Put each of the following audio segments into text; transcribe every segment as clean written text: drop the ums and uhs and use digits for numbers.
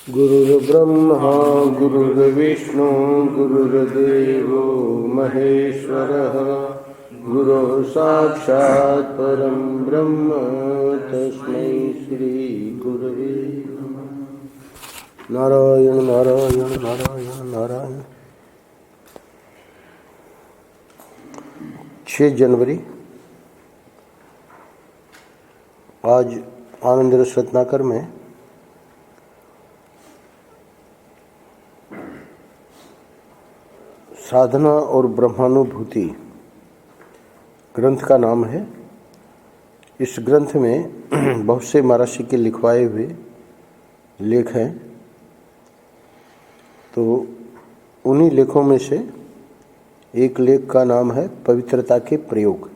गुरुर्ब्रह्मा गुरुर्विष्णु गुरुर्देवो महेश्वरः गुरुः साक्षात् परं ब्रह्म तस्मै श्री गुरवे नमः। नारायण नारायण नारायण नारायण। 6 जनवरी आज आनंद रस रत्नाकर में साधना और ब्रह्मानुभूति ग्रंथ का नाम है। इस ग्रंथ में बहुत से महर्षि के लिखवाए हुए लेख हैं, तो उन्हीं लेखों में से एक लेख का नाम है पवित्रता के प्रयोग।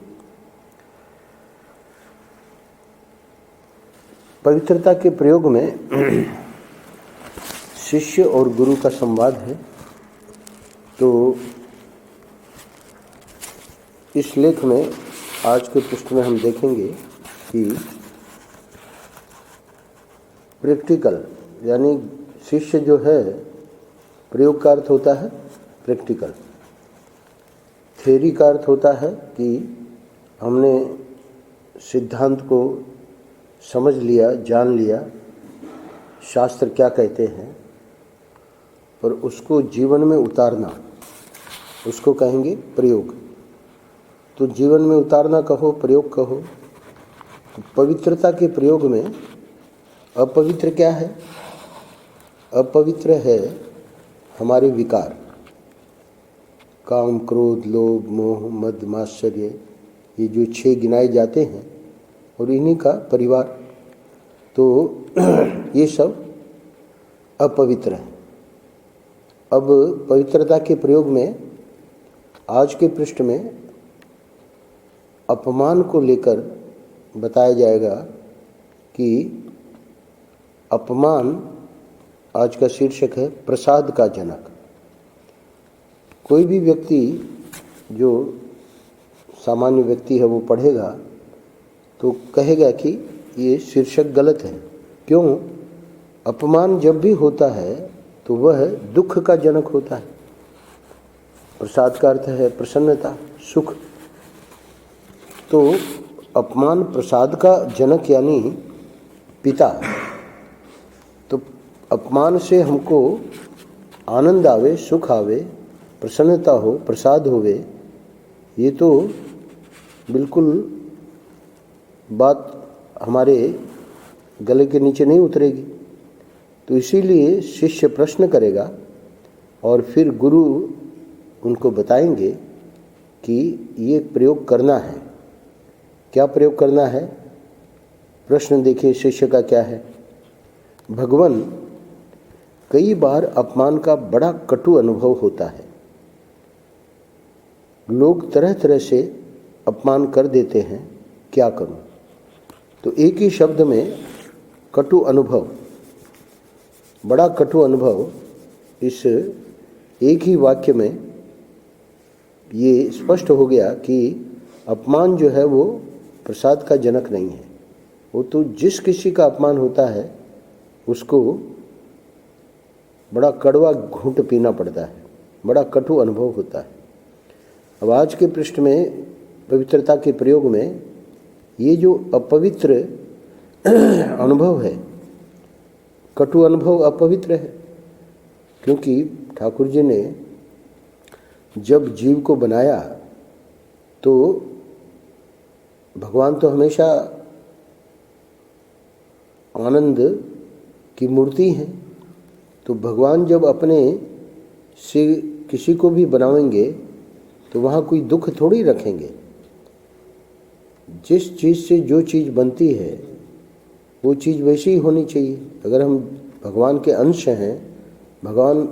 पवित्रता के प्रयोग में शिष्य और गुरु का संवाद है। तो इस लेख में आज के पृष्ठ में हम देखेंगे कि प्रैक्टिकल यानी शिष्य जो है, प्रयोग का अर्थ होता है प्रैक्टिकल, थ्योरी का अर्थ होता है कि हमने सिद्धांत को समझ लिया, जान लिया, शास्त्र क्या कहते हैं, पर उसको जीवन में उतारना, उसको कहेंगे प्रयोग। तो जीवन में उतारना कहो, प्रयोग कहो। तो पवित्रता के प्रयोग में अपवित्र क्या है? अपवित्र है हमारे विकार, काम, क्रोध, लोभ, मोह, मद, मात्सर्य, ये जो 6 गिनाए जाते हैं और इन्हीं का परिवार, तो ये सब अपवित्र है। अब पवित्रता के प्रयोग में आज के पृष्ठ में अपमान को लेकर बताया जाएगा कि अपमान, आज का शीर्षक है प्रसाद का जनक। कोई भी व्यक्ति जो सामान्य व्यक्ति है वो पढ़ेगा तो कहेगा कि ये शीर्षक गलत है। क्यों? अपमान जब भी होता है तो वह दुख का जनक होता है। प्रसाद का अर्थ है प्रसन्नता, सुख। तो अपमान प्रसाद का जनक यानी पिता। तो अपमान से हमको आनंद आवे, सुख आवे, प्रसन्नता हो, प्रसाद होवे, ये तो बिल्कुल बात हमारे गले के नीचे नहीं उतरेगी। तो इसीलिए शिष्य प्रश्न करेगा और फिर गुरु उनको बताएंगे कि ये प्रयोग करना है। क्या प्रयोग करना है? प्रश्न देखिए शिष्य का क्या है। भगवान, कई बार अपमान का बड़ा कटु अनुभव होता है। लोग तरह तरह से अपमान कर देते हैं, क्या करूं? तो एक ही शब्द में कटु अनुभव, बड़ा कटु अनुभव, इस एक ही वाक्य में ये स्पष्ट हो गया कि अपमान जो है वो प्रसाद का जनक नहीं है। वो तो जिस किसी का अपमान होता है उसको बड़ा कड़वा घूंट पीना पड़ता है, बड़ा कटु अनुभव होता है। अब आज के पृष्ठ में पवित्रता के प्रयोग में ये जो अपवित्र अनुभव है, कटु अनुभव अपवित्र है, क्योंकि ठाकुर जी ने जब जीव को बनाया तो भगवान तो हमेशा आनंद की मूर्ति है। तो भगवान जब अपने से किसी को भी बनाएंगे तो वहाँ कोई दुख थोड़ी रखेंगे। जिस चीज़ से जो चीज़ बनती है वो चीज़ वैसी ही होनी चाहिए। अगर हम भगवान के अंश हैं, भगवान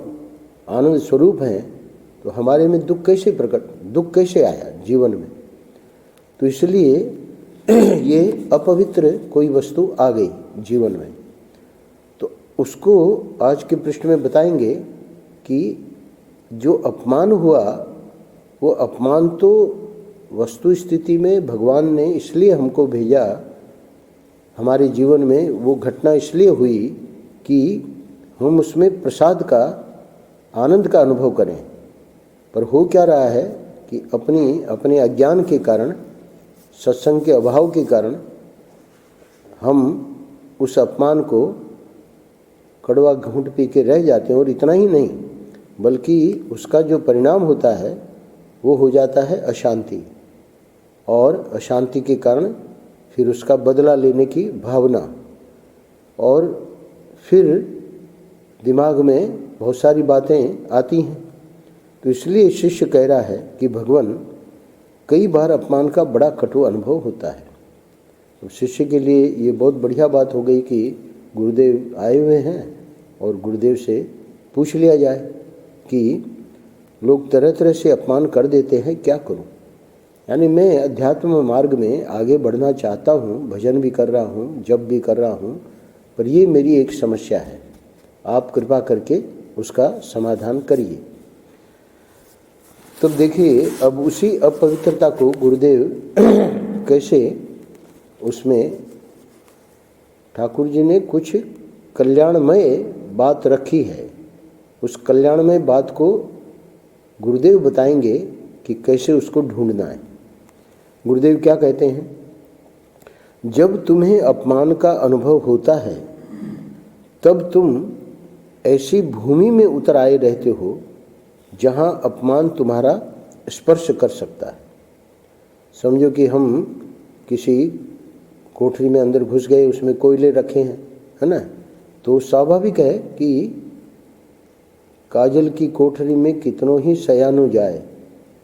आनंद स्वरूप हैं, तो हमारे में दुख कैसे आया जीवन में? तो इसलिए ये अपवित्र कोई वस्तु आ गई जीवन में, तो उसको आज के पृष्ठ में बताएंगे कि जो अपमान हुआ वो अपमान तो वस्तु स्थिति में भगवान ने इसलिए हमको भेजा, हमारे जीवन में वो घटना इसलिए हुई कि हम उसमें प्रसाद का, आनंद का अनुभव करें। पर हो क्या रहा है कि अपने अज्ञान के कारण, सत्संग के अभाव के कारण हम उस अपमान को कड़वा घूंट पी के रह जाते हैं। और इतना ही नहीं, बल्कि उसका जो परिणाम होता है वो हो जाता है अशांति, और अशांति के कारण फिर उसका बदला लेने की भावना, और फिर दिमाग में बहुत सारी बातें आती हैं। तो इसलिए शिष्य कह रहा है कि भगवान, कई बार अपमान का बड़ा कटु अनुभव होता है। तो शिष्य के लिए ये बहुत बढ़िया बात हो गई कि गुरुदेव आए हुए हैं और गुरुदेव से पूछ लिया जाए कि लोग तरह तरह से अपमान कर देते हैं, क्या करूं। यानी मैं अध्यात्म मार्ग में आगे बढ़ना चाहता हूं, भजन भी कर रहा हूं, जप भी कर रहा हूं, पर ये मेरी एक समस्या है, आप कृपा करके उसका समाधान करिए। तब देखिए, अब उसी अपवित्रता को गुरुदेव कैसे, उसमें ठाकुर जी ने कुछ कल्याणमय बात रखी है। उस कल्याणमय बात को गुरुदेव बताएंगे कि कैसे उसको ढूंढना है। गुरुदेव क्या कहते हैं, जब तुम्हें अपमान का अनुभव होता है तब तुम ऐसी भूमि में उतर आए रहते हो जहां अपमान तुम्हारा स्पर्श कर सकता है। समझो कि हम किसी कोठरी में अंदर घुस गए, उसमें कोयले रखे हैं, है ना, तो स्वाभाविक है कि काजल की कोठरी में कितनों ही सयानो जाए,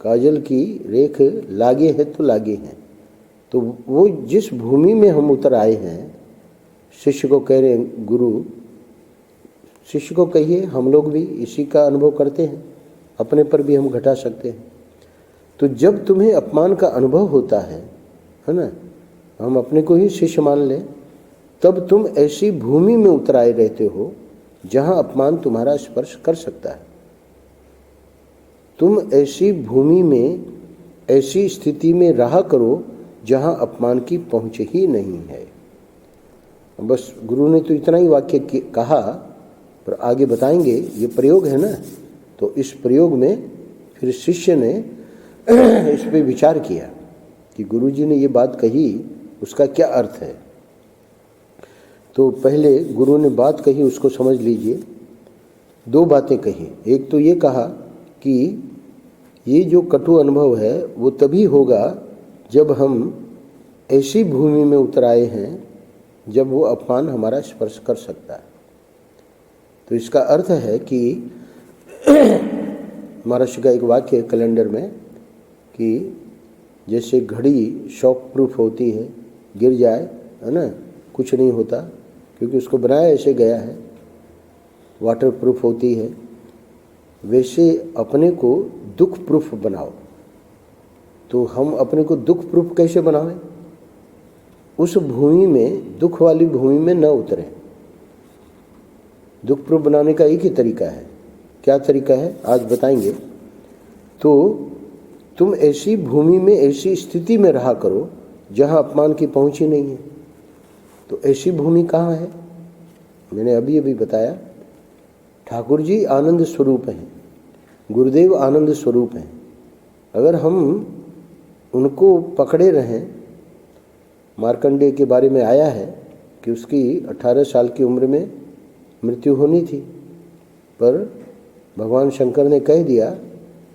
काजल की रेख लागे है तो लागे हैं। तो वो जिस भूमि में हम उतर आए हैं, शिष्य को कह रहे हैं गुरु, शिष्य को कहिए हम लोग भी इसी का अनुभव करते हैं, अपने पर भी हम घटा सकते हैं। तो जब तुम्हें अपमान का अनुभव होता है ना, हम अपने को ही शिष्य मान लें, तब तुम ऐसी भूमि में उतर आए रहते हो जहां अपमान तुम्हारा स्पर्श कर सकता है। तुम ऐसी भूमि में, ऐसी स्थिति में रहा करो जहां अपमान की पहुंच ही नहीं है। बस गुरु ने तो इतना ही वाक्य कहा, पर आगे बताएंगे, ये प्रयोग है ना, तो इस प्रयोग में फिर शिष्य ने इस पे विचार किया कि गुरु जी ने ये बात कही, उसका क्या अर्थ है। तो पहले गुरु ने बात कही, उसको समझ लीजिए। दो बातें कही। एक तो ये कहा कि ये जो कटु अनुभव है वो तभी होगा जब हम ऐसी भूमि में उतर आए हैं जब वो अपमान हमारा स्पर्श कर सकता है। तो इसका अर्थ है कि महर्षि का एक वाक्य कैलेंडर में कि जैसे घड़ी शॉक प्रूफ होती है, गिर जाए, है ना, कुछ नहीं होता क्योंकि उसको बनाया ऐसे गया है, वाटर प्रूफ होती है, वैसे अपने को दुख प्रूफ बनाओ। तो हम अपने को दुख प्रूफ कैसे बनाएं? उस भूमि में, दुख वाली भूमि में न उतरें। दुख प्रूफ बनाने का एक ही तरीका है। क्या तरीका है आज बताएंगे। तो तुम ऐसी भूमि में, ऐसी स्थिति में रहा करो जहां अपमान की पहुंच ही नहीं है। तो ऐसी भूमि कहाँ है? मैंने अभी अभी बताया, ठाकुर जी आनंद स्वरूप हैं, गुरुदेव आनंद स्वरूप हैं। अगर हम उनको पकड़े रहें, मार्कंडेय के बारे में आया है कि उसकी 18 साल की उम्र में मृत्यु होनी थी, पर भगवान शंकर ने कह दिया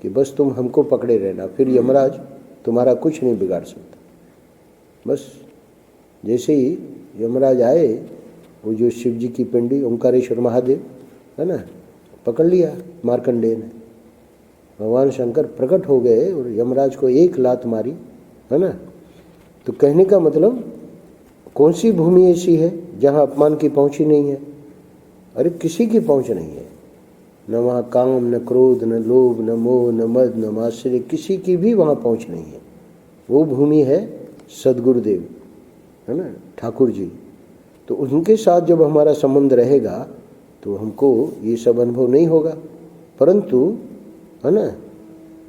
कि बस तुम हमको पकड़े रहना, फिर यमराज तुम्हारा कुछ नहीं बिगाड़ सकता। बस जैसे ही यमराज आए, वो जो शिव जी की पिंडी ओंकारेश्वर महादेव है ना, पकड़ लिया मार्कंडेय ने। भगवान शंकर प्रकट हो गए और यमराज को एक लात मारी, है ना। तो कहने का मतलब, कौन सी भूमि ऐसी है जहाँ अपमान की पहुँच ही नहीं है? अरे किसी की पहुँच नहीं है, न वहाँ काम, न क्रोध, न लोभ, न मोह, न मद, न मात्सर्य, किसी की भी वहाँ पहुँच नहीं है। वो भूमि है सद्गुरुदेव, है ना, ठाकुर जी। तो उनके साथ जब हमारा संबंध रहेगा तो हमको ये सब अनुभव नहीं होगा, परंतु है ना,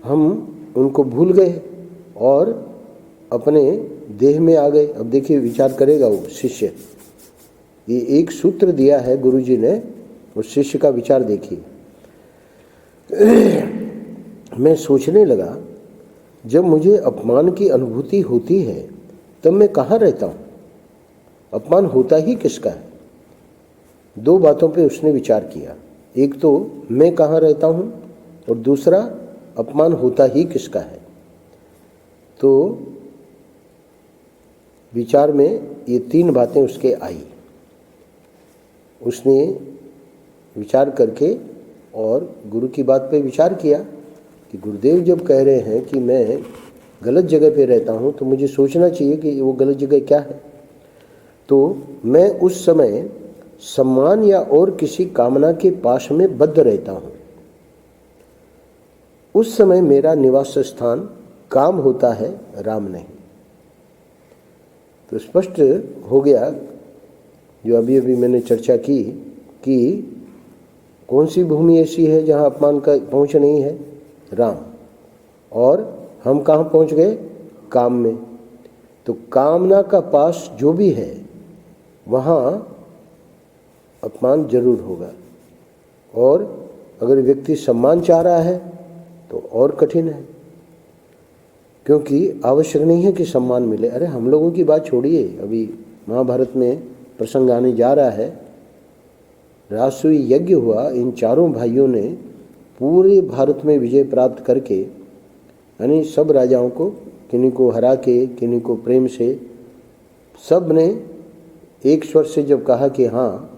हम उनको भूल गए और अपने देह में आ गए। अब देखिए विचार करेगा वो शिष्य, ये एक सूत्र दिया है गुरु जी ने उस शिष्य का विचार देखिए। मैं सोचने लगा, जब मुझे अपमान की अनुभूति होती है तब मैं कहाँ रहता हूँ? अपमान होता ही किसका है? दो बातों पे उसने विचार किया। एक तो मैं कहाँ रहता हूँ और दूसरा अपमान होता ही किसका है। तो विचार में ये तीन बातें उसके आई। उसने विचार करके और गुरु की बात पे विचार किया कि गुरुदेव जब कह रहे हैं कि मैं गलत जगह पे रहता हूँ तो मुझे सोचना चाहिए कि वो गलत जगह क्या है। तो मैं उस समय सम्मान या और किसी कामना के पाश में बद्ध रहता हूँ। उस समय मेरा निवास स्थान काम होता है, राम नहीं। तो स्पष्ट हो गया जो अभी अभी मैंने चर्चा की कि कौन सी भूमि ऐसी है जहाँ अपमान का पहुँच नहीं है? राम। और हम कहाँ पहुँच गए? काम में। तो कामना का पास जो भी है वहाँ अपमान जरूर होगा। और अगर व्यक्ति सम्मान चाह रहा है तो और कठिन है, क्योंकि आवश्यक नहीं है कि सम्मान मिले। अरे हम लोगों की बात छोड़िए, अभी महाभारत में प्रसंग आने जा रहा है। राजसूय यज्ञ हुआ, इन चारों भाइयों ने पूरे भारत में विजय प्राप्त करके, यानी सब राजाओं को, किन्हीं को हरा के, किन्हीं को प्रेम से, सब ने एक स्वर से जब कहा कि हाँ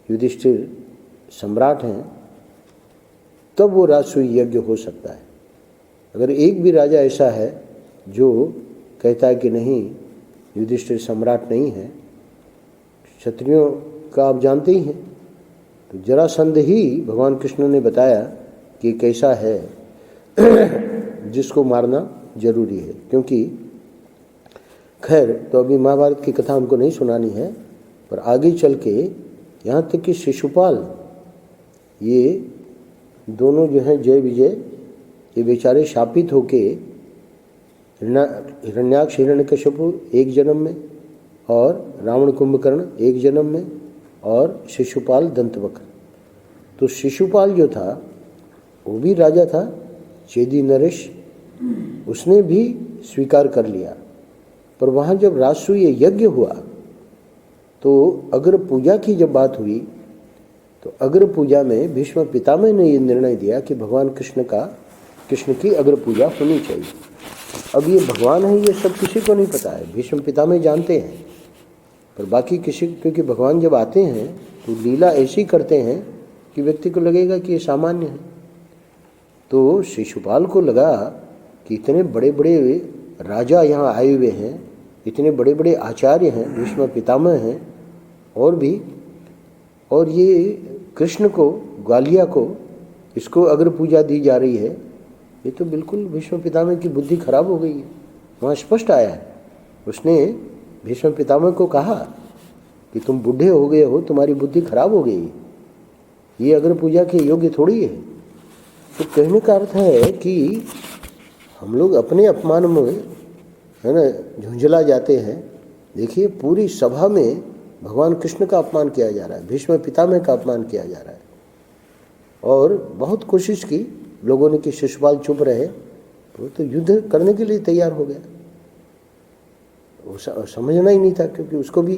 युधिष्ठिर सम्राट हैं, तब वो राजसूय यज्ञ हो सकता है। अगर एक भी राजा ऐसा है जो कहता है कि नहीं युधिष्ठिर सम्राट नहीं है, क्षत्रियों का आप जानते ही हैं, तो जरासंध ही भगवान कृष्ण ने बताया कि कैसा है जिसको मारना जरूरी है। क्योंकि खैर तो अभी महाभारत की कथा हमको नहीं सुनानी है, पर आगे चल के यहाँ तक कि शिशुपाल, ये दोनों जो हैं जय विजय, ये बेचारे शापित होके हिरण्याक्ष हिरण्यकशिपु एक जन्म में, और रावण कुंभकर्ण एक जन्म में, और शिशुपाल दंतवक्र। तो शिशुपाल जो था वो भी राजा था, चेदी नरेश, उसने भी स्वीकार कर लिया। पर वहाँ जब राजसूय यज्ञ हुआ तो अग्र पूजा की जब बात हुई तो अग्र पूजा में भीष्म पितामह ने ये निर्णय दिया कि भगवान कृष्ण की अग्र पूजा होनी चाहिए। अब ये भगवान है ये सब किसी को नहीं पता है, भीष्म पितामह जानते हैं, पर बाकी किसी, क्योंकि भगवान जब आते हैं तो लीला ऐसी करते हैं कि व्यक्ति को लगेगा कि ये सामान्य है। तो शिशुपाल को लगा कि इतने बड़े बड़े राजा यहाँ आए हुए हैं, इतने बड़े बड़े आचार्य हैं, भीष्म पितामह हैं, और भी, और ये कृष्ण को, ग्वालिया को, इसको अग्र पूजा दी जा रही है। ये तो बिल्कुल भीष्म पितामह की बुद्धि खराब हो गई है। वहाँ स्पष्ट आया है, उसने भीष्म पितामह को कहा कि तुम बूढ़े हो गए हो, तुम्हारी बुद्धि खराब हो गई, ये अग्र पूजा के योग्य थोड़ी है। तो कहने का अर्थ है कि हम लोग अपने अपमान में, है ना, झुंझला जाते हैं। देखिए पूरी सभा में भगवान कृष्ण का अपमान किया जा रहा है, भीष्म पितामह का अपमान किया जा रहा है, और बहुत कोशिश की लोगों ने कि शिशुपाल चुप रहे, वो तो युद्ध करने के लिए तैयार हो गया। वो समझना ही नहीं था, क्योंकि उसको भी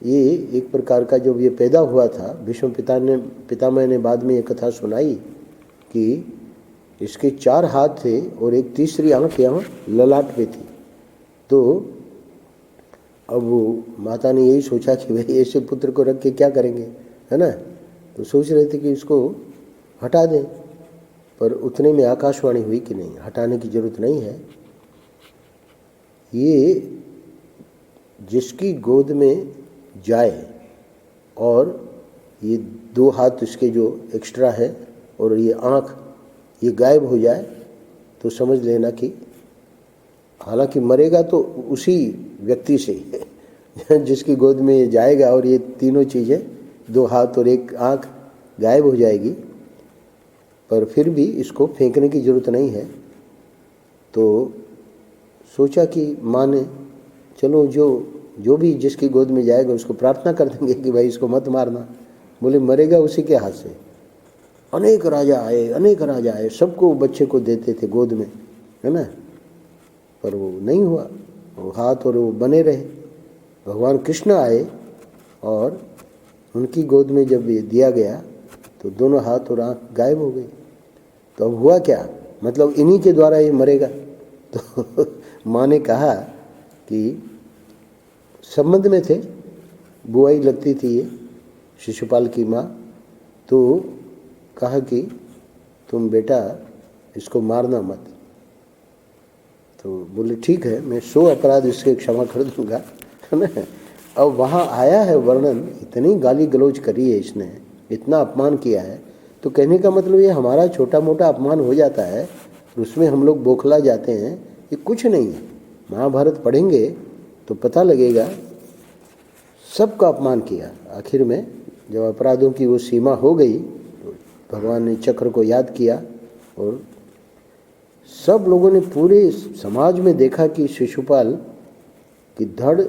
ये एक प्रकार का, जब ये पैदा हुआ था, भीष्म पितामह ने बाद में ये कथा सुनाई कि इसके 4 हाथ थे और एक तीसरी आंख यहाँ ललाट पे थी। तो अब वो माता ने यही सोचा कि भाई ऐसे पुत्र को रख के क्या करेंगे, है ना, तो सोच रहे थे कि इसको हटा दें, पर उतने में आकाशवाणी हुई कि नहीं, हटाने की जरूरत नहीं है। ये जिसकी गोद में जाए और ये 2 हाथ इसके जो एक्स्ट्रा है और ये आँख ये गायब हो जाए तो समझ लेना कि, हालांकि मरेगा तो उसी व्यक्ति से जिसकी गोद में ये जाएगा, और ये तीनों चीज़ें, 2 हाथ और 1 आँख गायब हो जाएगी, पर फिर भी इसको फेंकने की ज़रूरत नहीं है। तो सोचा कि माँ ने, चलो जो भी जिसकी गोद में जाएगा उसको प्रार्थना कर देंगे कि भाई इसको मत मारना, बोले मरेगा उसी के हाथ से। अनेक राजा आए, सबको बच्चे को देते थे गोद में, है ना, पर वो नहीं हुआ, वो हाथ और वो बने रहे। भगवान कृष्ण आए और उनकी गोद में जब ये दिया गया तो दोनों हाथ और आँख गायब हो गई। तो अब हुआ क्या, मतलब इन्हीं के द्वारा ये मरेगा। तो माँ ने कहा कि संबंध में थे, बुआई लगती थी ये शिशुपाल की माँ, तो कहा कि तुम बेटा इसको मारना मत। तो बोले ठीक है, मैं 100 अपराध इसके क्षमा कर दूंगा, है ना। अब वहाँ आया है वर्णन, इतनी गाली गलौज करी है इसने, इतना अपमान किया है। तो कहने का मतलब ये हमारा छोटा मोटा अपमान हो जाता है, उसमें हम लोग बौखला जाते हैं, ये कुछ नहीं है। महाभारत पढ़ेंगे तो पता लगेगा, सबका अपमान किया। आखिर में जब अपराधों की वो सीमा हो गई तो भगवान ने चक्र को याद किया और सब लोगों ने, पूरे समाज में देखा कि शिशुपाल की धड़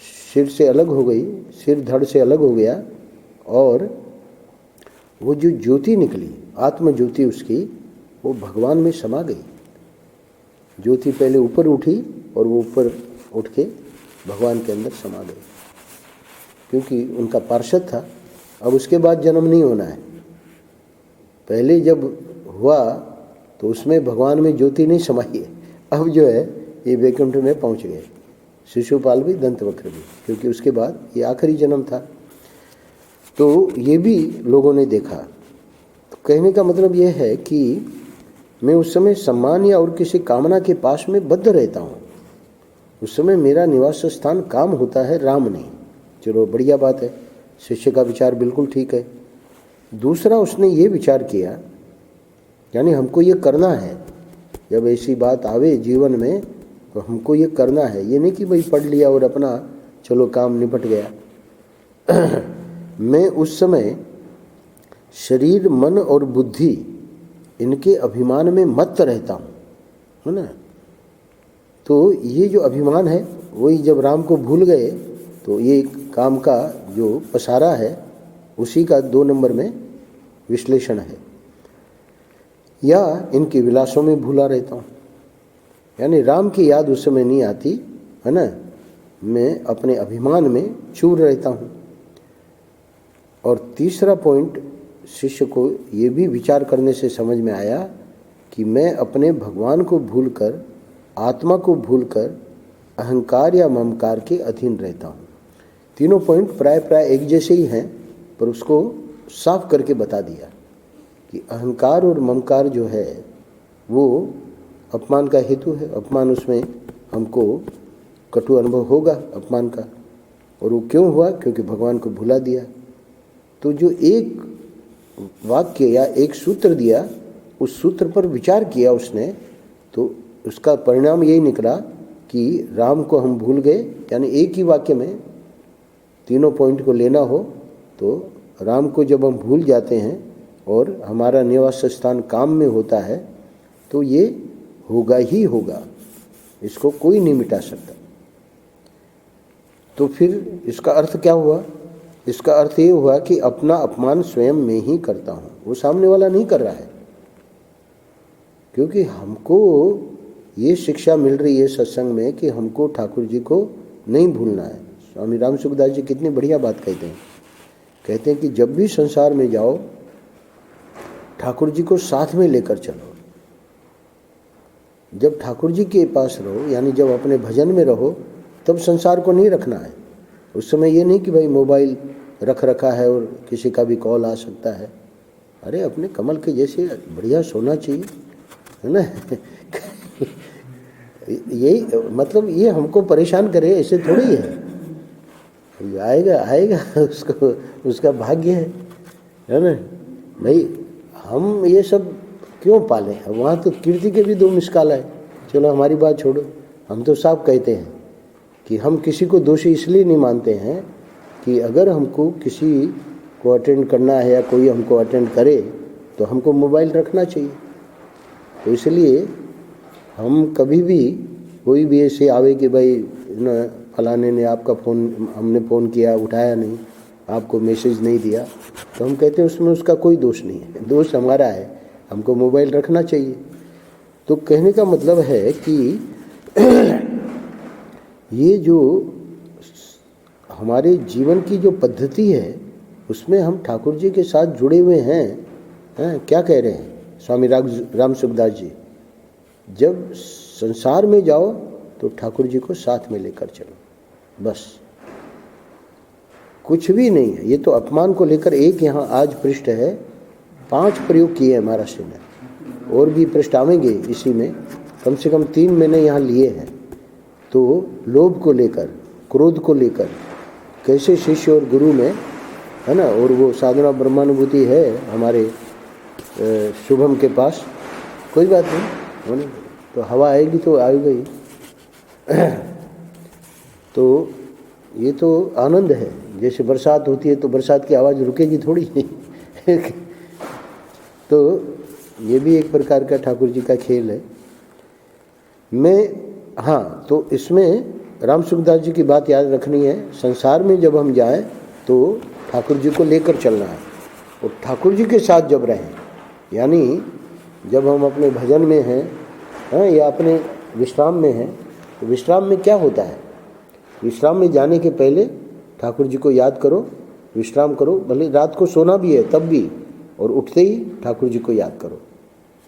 सिर से अलग हो गई, सिर धड़ से अलग हो गया, और वो जो ज्योति निकली, आत्म ज्योति उसकी, वो भगवान में समा गई। ज्योति पहले ऊपर उठी और वो ऊपर उठ के भगवान के अंदर समा गई, क्योंकि उनका पार्षद था। अब उसके बाद जन्म नहीं होना है, पहले जब हुआ तो उसमें भगवान में ज्योति नहीं समाई है। अब जो है ये वैकुंठ में पहुंच गए, शिशुपाल भी दंतवक्र भी, क्योंकि उसके बाद ये आखिरी जन्म था। तो ये भी लोगों ने देखा। तो कहने का मतलब ये है कि मैं उस समय सम्मान या और किसी कामना के पास में बद्ध रहता हूँ। उस समय मेरा निवास स्थान काम होता है, राम नहीं। चलो बढ़िया बात है, शिष्य का विचार बिल्कुल ठीक है। दूसरा उसने ये विचार किया, यानी हमको ये करना है, जब ऐसी बात आवे जीवन में तो हमको ये करना है। ये नहीं कि भाई पढ़ लिया और अपना चलो काम निपट गया। मैं उस समय शरीर, मन और बुद्धि इनके अभिमान में मत्त रहता हूँ, है ना। तो ये जो अभिमान है वही जब राम को भूल गए तो ये काम का जो पसारा है उसी का 2 नंबर में विश्लेषण है। या इनके विलासों में भूला रहता हूँ, यानी राम की याद उस समय नहीं आती, है ना। मैं अपने अभिमान में चूर रहता हूँ। और तीसरा पॉइंट शिष्य को ये भी विचार करने से समझ में आया कि मैं अपने भगवान को भूलकर, आत्मा को भूलकर अहंकार या ममकार के अधीन रहता हूँ। तीनों पॉइंट प्राय एक जैसे ही हैं, पर उसको साफ करके बता दिया कि अहंकार और ममकार जो है वो अपमान का हेतु है। अपमान, उसमें हमको कटु अनुभव होगा अपमान का। और वो क्यों हुआ, क्योंकि भगवान को भुला दिया। तो जो एक वाक्य या एक सूत्र दिया, उस सूत्र पर विचार किया उसने, तो उसका परिणाम यही निकला कि राम को हम भूल गए। यानी एक ही वाक्य में तीनों पॉइंट को लेना हो तो राम को जब हम भूल जाते हैं और हमारा निवास स्थान काम में होता है तो ये होगा ही होगा, इसको कोई नहीं मिटा सकता। तो फिर इसका अर्थ क्या हुआ? इसका अर्थ ये हुआ कि अपना अपमान स्वयं में ही करता हूँ, वो सामने वाला नहीं कर रहा है। क्योंकि हमको ये शिक्षा मिल रही है सत्संग में कि हमको ठाकुर जी को नहीं भूलना है। स्वामी राम सुखदास जी कितनी बढ़िया बात कहते हैं। कहते हैं कि जब भी संसार में जाओ ठाकुर जी को साथ में लेकर चलो। जब ठाकुर जी के पास रहो, यानी जब अपने भजन में रहो, तब संसार को नहीं रखना है। उस समय ये नहीं कि भाई मोबाइल रख रखा है और किसी का भी कॉल आ सकता है। अरे अपने कमल के जैसे बढ़िया सोना चाहिए, है ना। यही मतलब ये हमको परेशान करे ऐसे थोड़ी है। आएगा आएगा उसको, उसका भाग्य है ना भाई। हम ये सब क्यों पाले? वहाँ तो कीर्ति के भी 2 मिसकाल है। चलो हमारी बात छोड़ो, हम तो साफ कहते हैं कि हम किसी को दोषी इसलिए नहीं मानते हैं कि अगर हमको किसी को अटेंड करना है या कोई हमको अटेंड करे तो हमको मोबाइल रखना चाहिए। तो इसलिए हम कभी भी, कोई भी ऐसे आवे कि भाई न फलाने ने आपका फ़ोन, हमने फ़ोन किया उठाया नहीं, आपको मैसेज नहीं दिया, तो हम कहते हैं उसमें उसका कोई दोष नहीं है, दोष हमारा है, हमको मोबाइल रखना चाहिए। तो कहने का मतलब है कि ये जो हमारे जीवन की जो पद्धति है उसमें हम ठाकुर जी के साथ जुड़े हुए हैं। क्या कह रहे हैं स्वामी राम सुखदास जी, जब संसार में जाओ तो ठाकुर जी को साथ में लेकर चलो, बस कुछ भी नहीं है। ये तो अपमान को लेकर एक यहाँ आज पृष्ठ है, 5 प्रयोग किए हैं महाराष्ट्र ने, और भी पृष्ठ आवेंगे इसी में, कम से कम 3 मैंने यहाँ लिए हैं। तो लोभ को लेकर, क्रोध को लेकर, कैसे शिष्य और गुरु में, है ना, और वो साधना ब्रह्मानुभूति है हमारे शुभम के पास, कोई बात नहीं होने, तो हवा आएगी तो आएगी ही। तो ये तो आनंद है, जैसे बरसात होती है तो बरसात की आवाज़ रुकेगी थोड़ी। तो ये भी एक प्रकार का ठाकुर जी का खेल है। हाँ, तो इसमें राम सुखदास जी की बात याद रखनी है, संसार में जब हम जाएं तो ठाकुर जी को लेकर चलना है, और ठाकुर जी के साथ जब रहें, यानी जब हम अपने भजन में हैं या अपने विश्राम में हैं, तो विश्राम में क्या होता है, विश्राम में जाने के पहले ठाकुर जी को याद करो, विश्राम करो, भले रात को सोना भी है तब भी, और उठते ही ठाकुर जी को याद करो।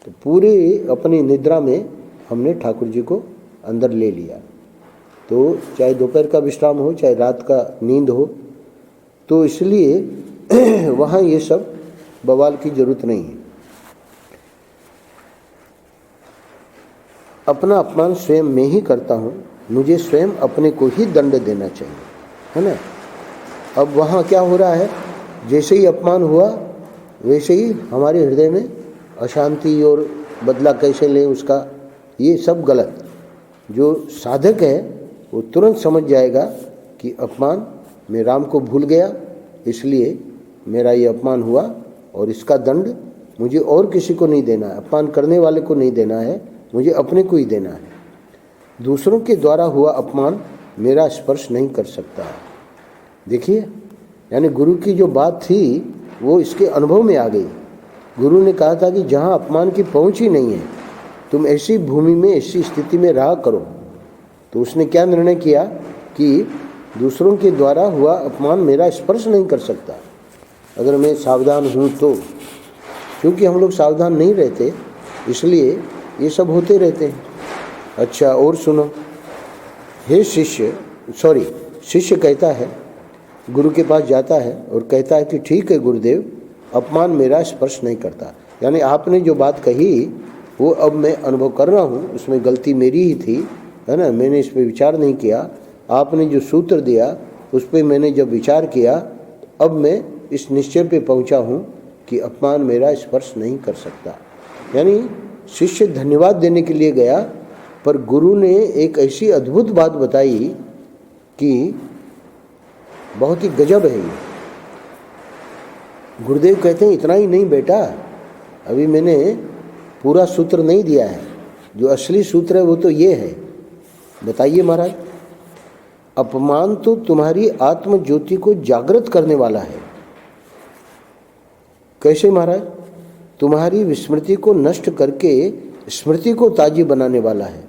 तो पूरे अपनी निद्रा में हमने ठाकुर जी को अंदर ले लिया। तो चाहे दोपहर का विश्राम हो, चाहे रात का नींद हो, तो इसलिए वहाँ ये सब बवाल की जरूरत नहीं है। अपना अपमान स्वयं मैं ही करता हूँ, मुझे स्वयं अपने को ही दंड देना चाहिए, है ना। अब वहाँ क्या हो रहा है, जैसे ही अपमान हुआ वैसे ही हमारे हृदय में अशांति और बदला कैसे लें उसका, ये सब गलत। जो साधक है वो तुरंत समझ जाएगा कि अपमान, मैं राम को भूल गया इसलिए मेरा ये अपमान हुआ, और इसका दंड मुझे और किसी को नहीं देना है, अपमान करने वाले को नहीं देना है, मुझे अपने को ही देना है। दूसरों के द्वारा हुआ अपमान मेरा स्पर्श नहीं कर सकता। देखिए, यानी गुरु की जो बात थी वो इसके अनुभव में आ गई। गुरु ने कहा था कि जहाँ अपमान की पहुँच ही नहीं है, तुम ऐसी भूमि में, ऐसी स्थिति में रहा करो। तो उसने क्या निर्णय किया कि दूसरों के द्वारा हुआ अपमान मेरा स्पर्श नहीं कर सकता, अगर मैं सावधान हूँ तो। क्योंकि हम लोग सावधान नहीं रहते, इसलिए ये सब होते रहते हैं। अच्छा, और सुनो, हे शिष्य, शिष्य कहता है, गुरु के पास जाता है और कहता है कि ठीक है गुरुदेव, अपमान मेरा स्पर्श नहीं करता। यानी आपने जो बात कही वो अब मैं अनुभव कर रहा हूँ, उसमें गलती मेरी ही थी, है ना, मैंने इस पर विचार नहीं किया। आपने जो सूत्र दिया उस पर मैंने जब विचार किया, अब मैं इस निश्चय पे पहुँचा हूँ कि अपमान मेरा स्पर्श नहीं कर सकता। यानी शिष्य धन्यवाद देने के लिए गया, पर गुरु ने एक ऐसी अद्भुत बात बताई कि बहुत ही गजब है ये। गुरुदेव कहते हैं इतना ही नहीं बेटा, अभी मैंने पूरा सूत्र नहीं दिया है, जो असली सूत्र है वो तो ये है। बताइए महाराज, अपमान तो तुम्हारी आत्म ज्योति को जागृत करने वाला है। कैसे महाराज? तुम्हारी विस्मृति को नष्ट करके स्मृति को ताजी बनाने वाला है।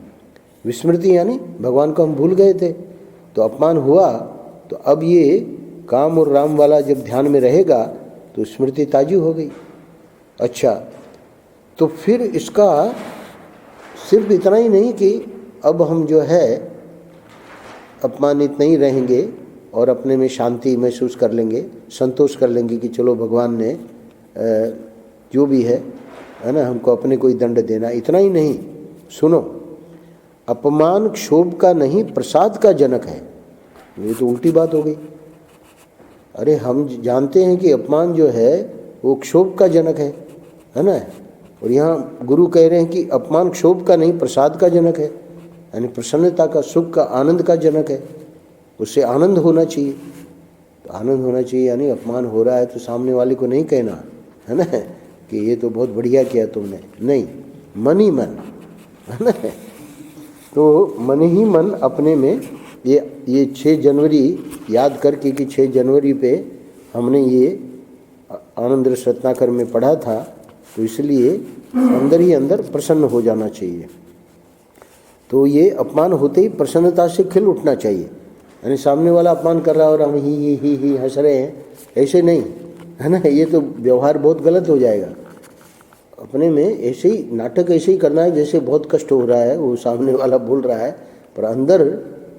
विस्मृति यानी भगवान को हम भूल गए थे, तो अपमान हुआ, तो अब ये काम और राम वाला जब ध्यान में रहेगा तो स्मृति ताजी हो गई। अच्छा, तो फिर इसका सिर्फ इतना ही नहीं कि अब हम जो है अपमानित नहीं रहेंगे और अपने में शांति महसूस कर लेंगे, संतोष कर लेंगे कि चलो भगवान ने जो भी है ना, हमको अपने को ही दंड देना। इतना ही नहीं, सुनो, अपमान क्षोभ का नहीं प्रसाद का जनक है। ये तो उल्टी बात हो गई। अरे हम जानते हैं कि अपमान जो है वो क्षोभ का जनक है ना, और यहाँ गुरु कह रहे हैं कि अपमान क्षोभ का नहीं प्रसाद का जनक है, यानी प्रसन्नता का, सुख का, आनंद का जनक है। उससे आनंद होना चाहिए। तो आनंद होना चाहिए यानी अपमान हो रहा है तो सामने वाले को नहीं कहना है ना कि ये तो बहुत बढ़िया किया तुमने, नहीं, मन ही मन, है ना। तो मन ही मन अपने में ये 6 जनवरी याद करके कि 6 जनवरी पे हमने ये आनंद रस रत्नाकर में पढ़ा था, तो इसलिए अंदर ही अंदर प्रसन्न हो जाना चाहिए। तो ये अपमान होते ही प्रसन्नता से खिल उठना चाहिए, यानी सामने वाला अपमान कर रहा है और हम ही हंस रहे हैं, ऐसे नहीं, है ना। ये तो व्यवहार बहुत गलत हो जाएगा। अपने में ऐसे ही नाटक ऐसे ही करना है जैसे बहुत कष्ट हो रहा है, वो सामने वाला बोल रहा है, पर अंदर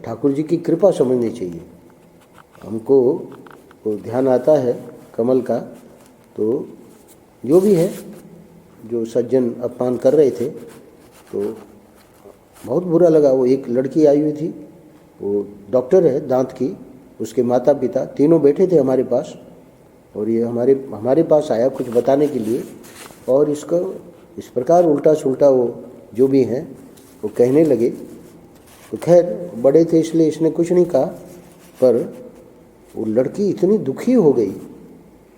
ठाकुर जी की कृपा समझनी चाहिए। हमको वो ध्यान आता है कमल का, तो जो भी है, जो सज्जन अपमान कर रहे थे, तो बहुत बुरा लगा। वो एक लड़की आई हुई थी, वो डॉक्टर है दांत की, उसके माता पिता तीनों बैठे थे हमारे पास, और ये हमारे पास आया कुछ बताने के लिए, और इसको इस प्रकार उल्टा सुल्टा वो जो भी हैं वो कहने लगे। तो खैर बड़े थे इसलिए इसने कुछ नहीं कहा, पर वो लड़की इतनी दुखी हो गई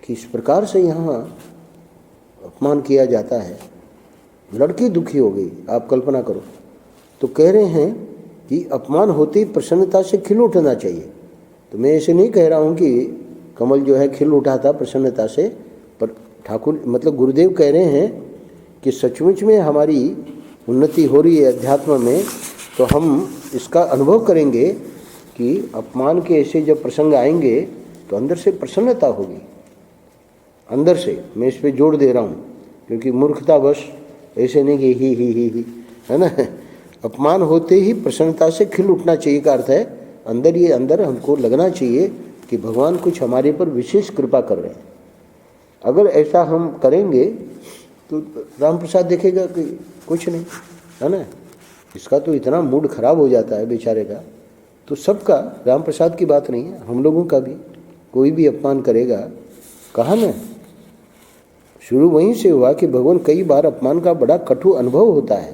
कि इस प्रकार से यहाँ अपमान किया जाता है। लड़की दुखी हो गई, आप कल्पना करो। तो कह रहे हैं कि अपमान होते ही प्रसन्नता से खिल उठना चाहिए। तो मैं ऐसे नहीं कह रहा हूँ कि कमल जो है खिल उठा था प्रसन्नता से, पर ठाकुर मतलब गुरुदेव कह रहे हैं कि सचमुच में हमारी उन्नति हो रही है अध्यात्म में, तो हम इसका अनुभव करेंगे कि अपमान के ऐसे जब प्रसंग आएंगे तो अंदर से प्रसन्नता होगी। अंदर से, मैं इस पे जोर दे रहा हूँ, क्योंकि मूर्खतावश ऐसे नहीं कि ही है ना। अपमान होते ही प्रसन्नता से खिल उठना चाहिए का अर्थ है अंदर ही अंदर हमको लगना चाहिए कि भगवान कुछ हमारे पर विशेष कृपा कर रहे हैं। अगर ऐसा हम करेंगे तो राम प्रसाद देखेगा कि कुछ नहीं, है ना। इसका तो इतना मूड खराब हो जाता है बेचारे का। तो सबका, राम प्रसाद की बात नहीं है, हम लोगों का भी, कोई भी अपमान करेगा, कहा ना, शुरू वहीं से हुआ कि भगवान कई बार अपमान का बड़ा कटु अनुभव होता है।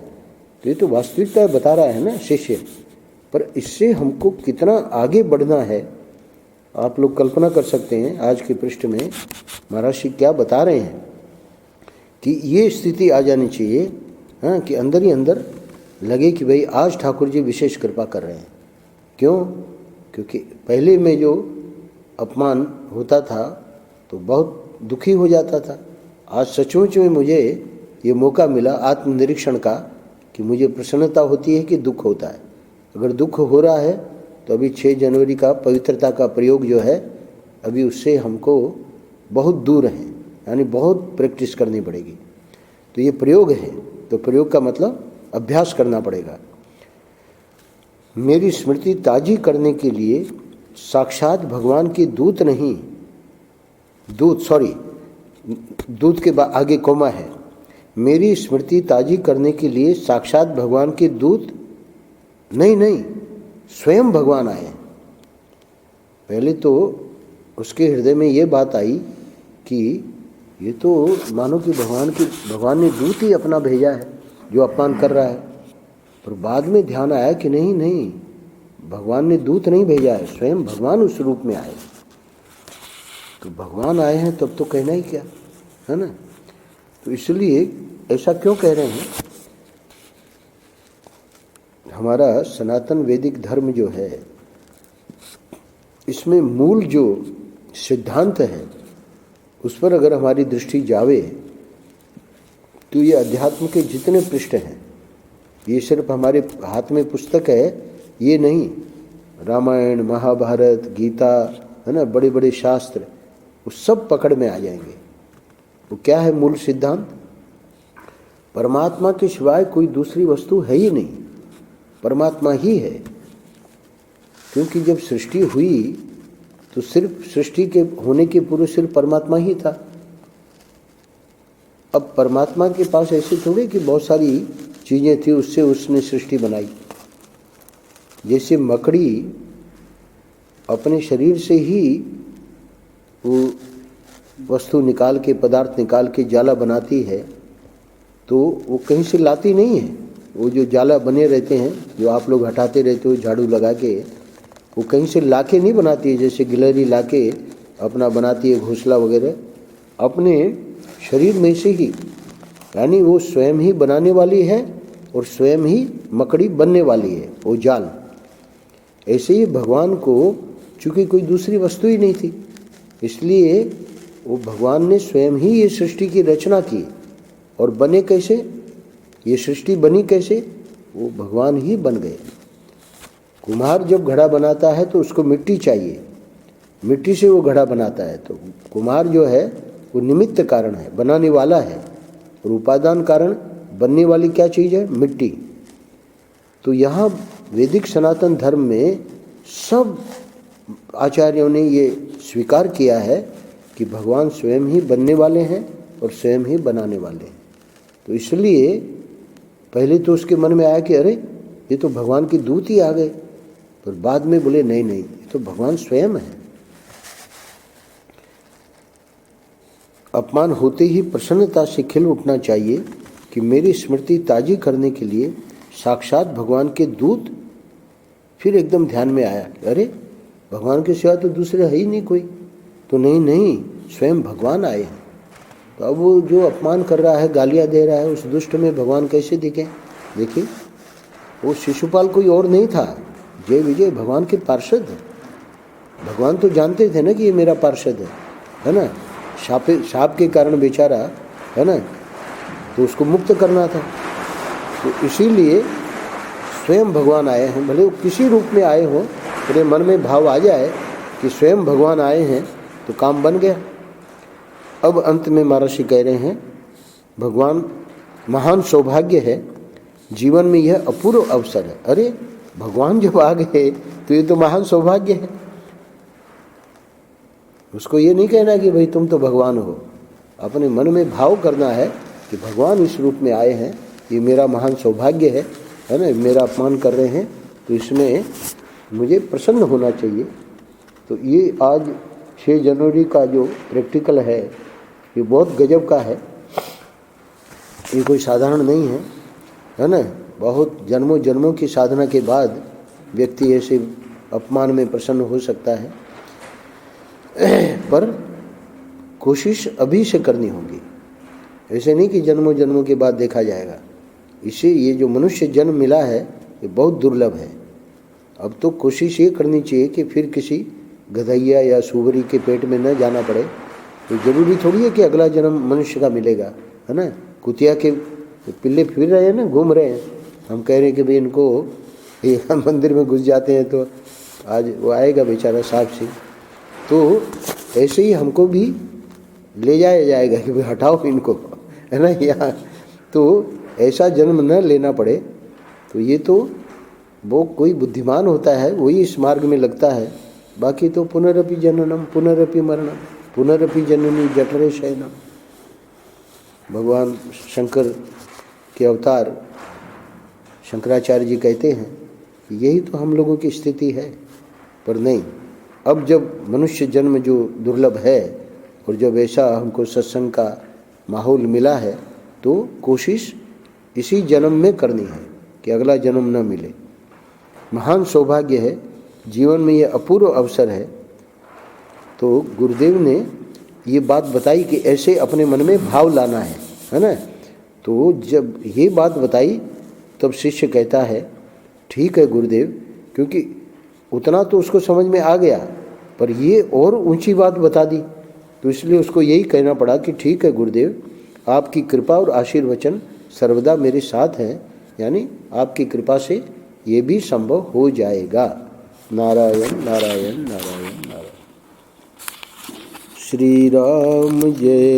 तो ये तो वास्तविकता बता रहा है ना शिष्य, पर इससे हमको कितना आगे बढ़ना है आप लोग कल्पना कर सकते हैं। आज के पृष्ठ में महाराज जी क्या बता रहे हैं कि ये स्थिति आ जानी चाहिए, हाँ, कि अंदर ही अंदर लगे कि भाई आज ठाकुर जी विशेष कृपा कर रहे हैं। क्यों? क्योंकि पहले में जो अपमान होता था तो बहुत दुखी हो जाता था। आज सचमुच में मुझे ये मौका मिला आत्मनिरीक्षण का कि मुझे प्रसन्नता होती है कि दुख होता है। अगर दुख हो रहा है तो अभी 6 जनवरी का पवित्रता का प्रयोग जो है, अभी उससे हमको बहुत दूर है, यानी बहुत प्रैक्टिस करनी पड़ेगी। तो ये प्रयोग है, तो प्रयोग का मतलब अभ्यास करना पड़ेगा। मेरी स्मृति ताजी करने के लिए साक्षात भगवान की दूत नहीं, दूत के आगे कोमा है, मेरी स्मृति ताजी करने के लिए साक्षात भगवान के दूत नहीं, स्वयं भगवान आए। पहले तो उसके हृदय में ये बात आई कि ये तो मानो कि भगवान ने दूत ही अपना भेजा है जो अपमान कर रहा है। पर बाद में ध्यान आया कि नहीं, भगवान ने दूत नहीं भेजा है, स्वयं भगवान उस रूप में आए। तो भगवान आए हैं तब तो कहना ही क्या, है ना। तो इसलिए ऐसा क्यों कह रहे हैं, हमारा सनातन वैदिक धर्म जो है, इसमें मूल जो सिद्धांत है उस पर अगर हमारी दृष्टि जावे तो ये अध्यात्म के जितने पृष्ठ हैं, ये सिर्फ हमारे हाथ में पुस्तक है ये नहीं, रामायण महाभारत गीता, है ना, बड़े बड़े शास्त्र, वो सब पकड़ में आ जाएंगे। वो क्या है मूल सिद्धांत? परमात्मा के सिवाय कोई दूसरी वस्तु है ही नहीं, परमात्मा ही है। क्योंकि जब सृष्टि हुई तो सिर्फ सृष्टि के होने के पूर्व सिर्फ परमात्मा ही था। अब परमात्मा के पास ऐसे थोड़े कि बहुत सारी चीज़ें थी उससे उसने सृष्टि बनाई। जैसे मकड़ी अपने शरीर से ही वो वस्तु निकाल के, पदार्थ निकाल के जाला बनाती है, तो वो कहीं से लाती नहीं है। वो जो जाला बने रहते हैं, जो आप लोग हटाते रहते हो झाड़ू लगा के, वो कहीं से लाके नहीं बनाती है। जैसे गिलहरी लाके अपना बनाती है घोंसला वगैरह, अपने शरीर में से ही, यानी वो स्वयं ही बनाने वाली है और स्वयं ही मकड़ी बनने वाली है, वो जाल। ऐसे ही भगवान को चूँकि कोई दूसरी वस्तु ही नहीं थी, इसलिए वो भगवान ने स्वयं ही ये सृष्टि की रचना की। और बने कैसे, ये सृष्टि बनी कैसे, वो भगवान ही बन गए। कुम्हार जब घड़ा बनाता है तो उसको मिट्टी चाहिए, मिट्टी से वो घड़ा बनाता है। तो कुम्हार जो है वो निमित्त कारण है, बनाने वाला है, और उपादान कारण बनने वाली क्या चीज़ है, मिट्टी। तो यहाँ वैदिक सनातन धर्म में सब आचार्यों ने ये स्वीकार किया है कि भगवान स्वयं ही बनने वाले हैं और स्वयं ही बनाने वाले हैं। तो इसलिए पहले तो उसके मन में आया कि अरे ये तो भगवान की दूत ही आ गए, पर बाद में बोले नहीं नहीं, ये तो भगवान स्वयं है। अपमान होते ही प्रसन्नता से खिल उठना चाहिए कि मेरी स्मृति ताजी करने के लिए साक्षात भगवान के दूत। फिर एकदम ध्यान में आया कि अरे भगवान के सिवा तो दूसरे है ही नहीं कोई। तो नहीं नहीं, स्वयं भगवान आए हैं। तो अब वो जो अपमान कर रहा है, गालियाँ दे रहा है, उस दुष्ट में भगवान कैसे दिखे। देखिए वो शिशुपाल कोई और नहीं था, जय विजय भगवान के पार्षद है। भगवान तो जानते थे ना कि ये मेरा पार्षद है ना। शाप के कारण बेचारा है ना, तो उसको मुक्त करना था। तो इसीलिए स्वयं भगवान आए हैं, भले वो किसी रूप में आए हों, मेरे मन में भाव आ जाए कि स्वयं भगवान आए हैं तो काम बन गया। अब अंत में महर्षि कह रहे हैं, भगवान महान सौभाग्य है, जीवन में यह अपूर्व अवसर है। अरे भगवान जब आ गए तो ये तो महान सौभाग्य है। उसको ये नहीं कहना कि भाई तुम तो भगवान हो, अपने मन में भाव करना है कि भगवान इस रूप में आए हैं, ये मेरा महान सौभाग्य है ना। मेरा अपमान कर रहे हैं तो इसमें मुझे प्रसन्न होना चाहिए। तो ये आज 6 जनवरी का जो प्रैक्टिकल है ये बहुत गजब का है, ये कोई साधारण नहीं है ना। बहुत जन्मों जन्मों की साधना के बाद व्यक्ति ऐसे अपमान में प्रसन्न हो सकता है, पर कोशिश अभी से करनी होगी। ऐसे नहीं कि जन्मों जन्मों के बाद देखा जाएगा। इसे ये जो मनुष्य जन्म मिला है ये बहुत दुर्लभ है। अब तो कोशिश ये करनी चाहिए कि फिर किसी गधैया या सुवरी के पेट में न जाना पड़े। तो जरूरी थोड़ी है कि अगला जन्म मनुष्य का मिलेगा, है ना। कुतिया के पिल्ले फिर रहे हैं ना, घूम रहे हैं। हम कह रहे हैं कि भाई इनको मंदिर में घुस जाते हैं तो आज वो आएगा बेचारा साहब सिंह। तो ऐसे ही हमको भी ले जाया जाएगा कि भाई हटाओ इनको, है ना, यहाँ। तो ऐसा जन्म न लेना पड़े। तो ये तो वो कोई बुद्धिमान होता है वही इस मार्ग में लगता है। बाकी तो पुनरपि जननम पुनरपि मरणम पुनरपि जननी जठरे शयनम। भगवान शंकर के अवतार शंकराचार्य जी कहते हैं कि यही तो हम लोगों की स्थिति है। पर नहीं, अब जब मनुष्य जन्म जो दुर्लभ है और जब ऐसा हमको सत्संग का माहौल मिला है तो कोशिश इसी जन्म में करनी है कि अगला जन्म न मिले। महान सौभाग्य है, जीवन में ये अपूर्व अवसर है। तो गुरुदेव ने ये बात बताई कि ऐसे अपने मन में भाव लाना है ना। तो जब ये बात बताई तब शिष्य कहता है ठीक है गुरुदेव, क्योंकि उतना तो उसको समझ में आ गया, पर ये और ऊंची बात बता दी। तो इसलिए उसको यही कहना पड़ा कि ठीक है गुरुदेव, आपकी कृपा और आशीर्वचन सर्वदा मेरे साथ हैं, यानी आपकी कृपा से ये भी संभव हो जाएगा। नारायण नारायण नारायण नारायण। श्री राम जय